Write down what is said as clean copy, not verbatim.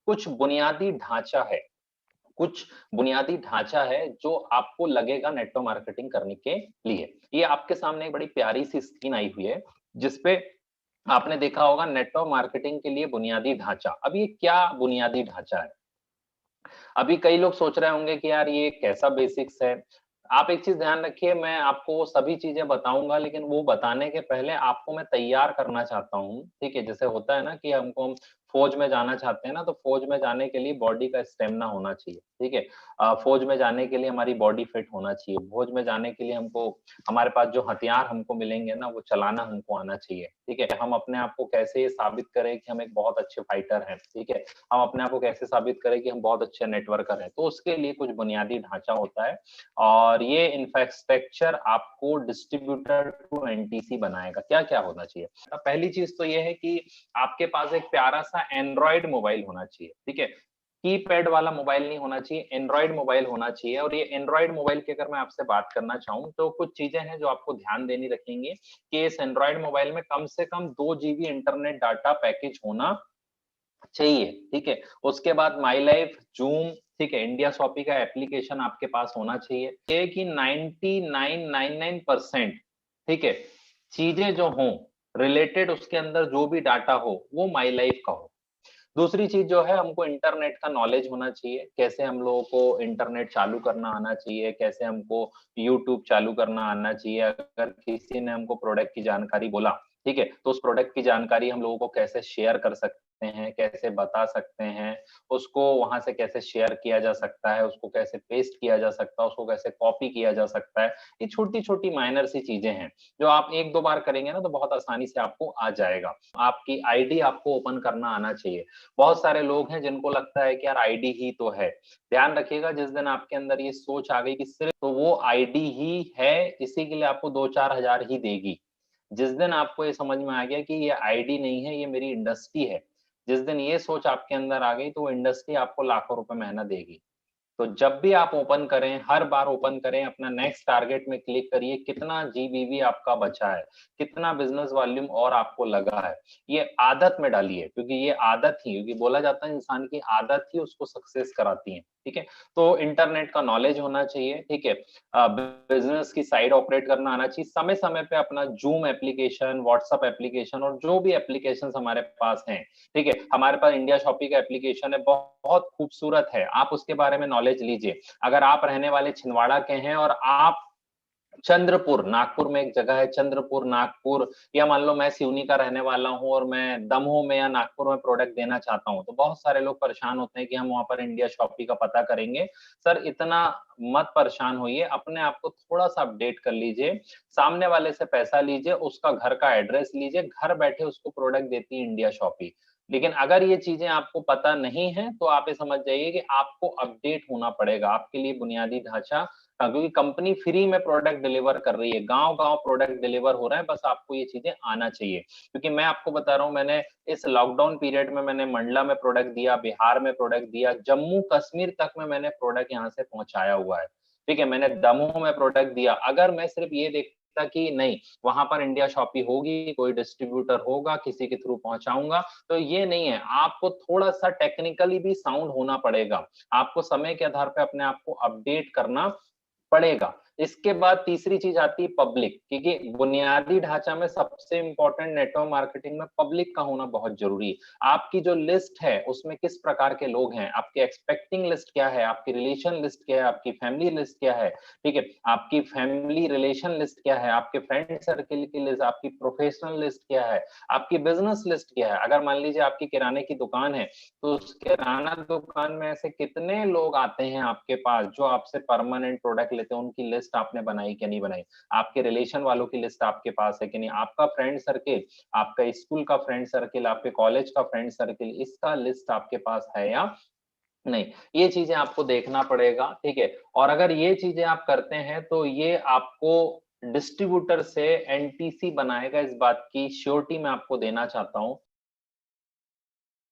कुछ बुनियादी ढांचा है, कुछ बुनियादी ढांचा है जो आपको लगेगा नेटवर्क मार्केटिंग करने के लिए। ये आपके सामने एक बड़ी प्यारी सी स्क्रीन आई हुई है, जिसपे आपने देखा होगा नेटवर्क मार्केटिंग के लिए बुनियादी ढांचा। अब ये क्या बुनियादी ढांचा है? अभी कई लोग सोच रहे होंगे कि यार ये कैसा बेसिक्स है? आप एक चीज़ ध्यान रखिए, मैं आपको वो सभी चीज़ें बताऊँगा, लेकिन वो बताने के पहले आपको मैं तैयार करना चाहता हूँ, ठीक है? जैसे होता है ना कि हम फ़ौज में जाना चाहते हैं ना, तो फ़ौज में जाने के लिए बॉडी का स्टैमिना होना चाहिए, ठीक है? फ़ौज में जाने के लिए हमारी बॉडी फिट होना चाहिए। फ़ौज में जाने के लिए हमको हमारे पास जो हथियार हमको मिलेंगे ना, वो चलाना हमको आना चाहिए, ठीक है? हम अपने आप को कैसे साबित करें कि हम एक बहुत अच्छे फाइटर हैं, ठीक है? हम अपने आप को कैसे साबित करें कि हम बहुत अच्छे नेटवर्कर हैं। तो उसके लिए कुछ बुनियादी ढाँचा होता है और ये इंफ्रास्ट्रक्चर आपको डिस्ट्रीब्यूटर टू एनटीसी बनाएगा। क्या-क्या होना चाहिए? पहली चीज़ तो ये है कि आपके पास एक प्यारा-सा एंड्रॉयड मोबाइल होना चाहिए, ठीक है? कीपैड वाला मोबाइल नहीं होना चाहिए, एंड्रॉयड मोबाइल होना चाहिए और ये एंड्रॉयड मोबाइल की अगर मैं आपसे बात करना चाहूँ, तो कुछ चीज़ें हैं जो आपको ध्यान देनी रखेंगी कि इस एंड्रॉयड मोबाइल में कम से कम 2 जीबी इंटरनेट डाटा पैकेज होना चाहिए, ठीक है? उसके बाद माई लाइफ, ज़ूम, ठीक है? इंडिया शॉपी का एप्लीकेशन आपके पास होना चाहिए। ये कि 99.99% ठीक है? चीज़ें जो हों, रिलेटेड उसके अंदर जो भी डाटा हो, वो माई लाइफ का हो। दूसरी चीज़ जो है हमको इंटरनेट का नॉलेज होना चाहिए, कैसे हम लोगों को इंटरनेट चालू करना आना चाहिए, कैसे हमको यूट्यूब चालू करना आना चाहिए। अगर किसी ने हमको प्रोडक्ट की जानकारी बोला, ठीक है? तो उस प्रोडक्ट की जानकारी हम लोगों को कैसे शेयर कर सकते हैं, कैसे बता सकते हैं, उसको वहाँ से कैसे शेयर किया जा सकता है, उसको कैसे पेस्ट किया जा सकता है, उसको कैसे कॉपी किया जा सकता है। ये छोटी-छोटी माइनर सी चीज़ें हैं, जो आप 1-2 बार करेंगे ना तो बहुत आसानी से आपको आ जाएगा। आपकी आईडी आपको ओपन करना आना चाहिए। बहुत सारे लोग हैं जिनको लगता है कि यार आईडी ही तो है। ध्यान रखिएगा जिस दिन आपके अंदर ये सोच आ गई कि सिर्फ तो वो आईडी ही है, इसी के लिए आपको 2-4 हज़ार ही देगी। जिस दिन आपको ये समझ में आ गया कि ये आईडी नहीं है, ये मेरी इंडस्ट्री है। जिस दिन ये सोच आपके अंदर आ गई तो वो इंडस्ट्री आपको लाखों रुपए महीना देगी। तो जब भी आप ओपन करें, हर बार ओपन करें, अपना नेक्स्ट टारगेट में क्लिक करिए, कितना जीबीवी आपका बचा है, कितना बिज़नेस वॉल्यूम और आपको लगा है। ये आदत में डालिए क्योंकि ये आदत ही क्योंकि बोला जाता है इंसान की आदत ही उसको सक्सेस कराती है, ठीक है? तो इंटरनेट का नॉलेज होना चाहिए, ठीक है? बिज़नेस की साइट ऑपरेट करना आना चाहिए, समय-समय पे अपना ज़ूम एप्लीकेशन, व्हाट्सएप एप्लीकेशन और जो भी एप्लीकेशंस हमारे पास हैं, ठीक है? हमारे पास इंडिया शॉपी का एप्लीकेशन है, बहुत खूबसूरत है, आप उसके बारे में नॉलेज लीजिए। अगर आप रहने वाले छिंदवाड़ा के हैं और आप चंद्रपुर, नागपुर में एक जगह है चंद्रपुर, नागपुर या मान लो मैं सिवनी का रहने वाला हूँ और मैं दमोह में या नागपुर में प्रोडक्ट देना चाहता हूँ, तो बहुत सारे लोग परेशान होते हैं कि हम वहाँ पर इंडिया शॉपी का पता करेंगे। सर इतना मत परेशान होइए, अपने आप को थोड़ा-सा अपडेट कर लीजिए, सामने वाले से पैसा लीजिए, उसका घर का एड्रेस लीजिए, घर बैठे उसको प्रोडक्ट देती है इंडिया शॉपी। लेकिन अगर ये चीज़ें आपको पता नहीं है, तो आप ये समझ जाइए कि आपको अपडेट होना पड़ेगा, आपके लिए बुनियादी ढाँचा क्योंकि कंपनी फ्री में प्रोडक्ट डिलीवर कर रही है, गाँव-गाँव प्रोडक्ट डिलीवर हो रहा है, बस आपको ये चीज़ें आना चाहिए। क्योंकि मैं आपको बता रहा हूँ मैंने इस लॉकडाउन पीरियड में मैंने मंडला में प्रोडक्ट दिया, बिहार में प्रोडक्ट दिया, जम्मू-कश्मीर तक में मैंने प्रोडक्ट यहाँ से पहुँचाया हुआ है। ठीक है? मैंने दमोह में प्रोडक्ट दिया, अगर मैं सिर्फ ये देखता कि नहीं, वहाँ पर इंडिया शॉपी होगी, कोई डिस्ट्रीब्यूटर होगा, किसी के थ्रू पहुँचाऊँगा, तो ये नहीं है। आपको थोड़ा-सा टेक्निकली भी साउंड होना पड़ेगा। आपको समय के आधार पे अपने आप को अपडेट करना पड़ेगा। इसके बाद तीसरी चीज़ आती है पब्लिक, क्योंकि बुनियादी ढाँचा में सबसे इम्पोर्टेंट नेटवर्क मार्केटिंग में पब्लिक का होना बहुत ज़रूरी है। आपकी जो लिस्ट है, उसमें किस प्रकार के लोग हैं, आपकी एक्सपेक्टिंग लिस्ट क्या है, आपकी रिलेशन लिस्ट क्या है, आपकी फैमिली लिस्ट क्या है, ठीक है? आपकी फैमिली रिलेशन लिस्ट क्या है, आपके फ्रेंड सर्किल की लिस्ट, आपकी प्रोफेशनल लिस्ट क्या है, आपकी बिज़नेस लिस्ट क्या है? अगर मान लीजिए आपकी किराने की दुकान है, तो उस किराना दुकान में ऐसे कितने लोग आते हैं आपके पास जो आपसे परमानेंट प्रोडक्ट लेते हैं, उनकी लिस्ट आपने बनाई कि नहीं बनाई? आपके रिलेशन वालों की लिस्ट आपके पास है कि नहीं? आपका फ्रेंड सर्किल, आपका स्कूल का फ्रेंड सर्किल, आपके कॉलेज का फ्रेंड सर्किल, इसका लिस्ट आपके पास है या नहीं? ये चीज़ें आपको देखना पड़ेगा, ठीक है? और अगर ये चीज़ें आप करते हैं, तो ये आपको डिस्ट्रीब्यूटर से एनटीसी बनाएगा, इस बात की श्योरिटी मैं आपको देना चाहता हूँ।